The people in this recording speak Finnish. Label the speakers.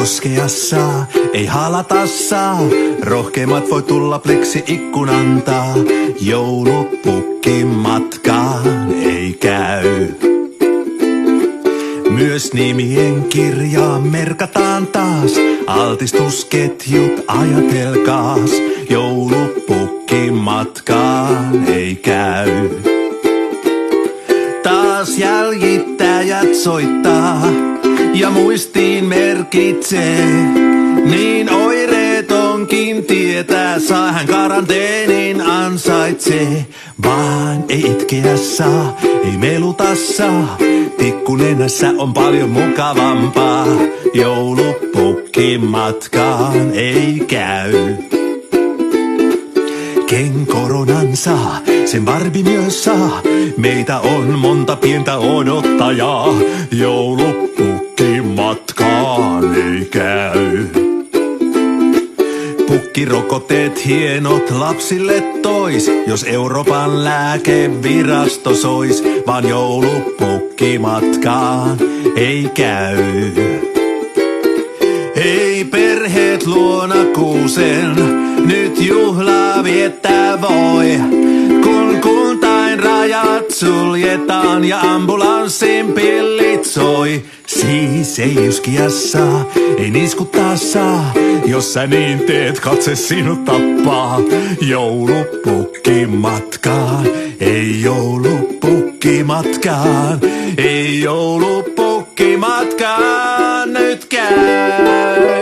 Speaker 1: koskea saa, ei halata saa. Rohkeimmat voi tulla pleksi ikkunantaa. Joulupukki matkaan ei käy. Myös nimien kirjaan merkataan taas. Altistusketjut ajatelkaas. Joulupukki matkaan ei käy. Taas jäljittäjät soittaa ja muistiin merkitsee. Niin oireetonkin tietää, saa hän karanteenin ansaitsee. Vaan ei itkeä saa, ei meluta saa. Tikkunenässä on paljon mukavampaa. Joulupukki matkaan ei käy. Ken koronan saa, sen Barbie myös saa. Meitä on monta pientä odottajaa. Joulupukki matkaan ei käy. Pukkirokotteet hienot lapsille tois, jos Euroopan lääkevirasto sois. Vaan joulupukki matkaan ei käy. Ei perheet luona kuusen, nyt juhlaa viettää voi. Kun kuntain rajat suljetaan ja ambulanssin pillit soi. Siis ei yskiä saa, ei niiskuttaa saa. Jos sä niin teet, katse sinut tappaa. Joulupukki matkaan, ei joulupukki matkaan. Ei joulupukki matkaan nyt käy.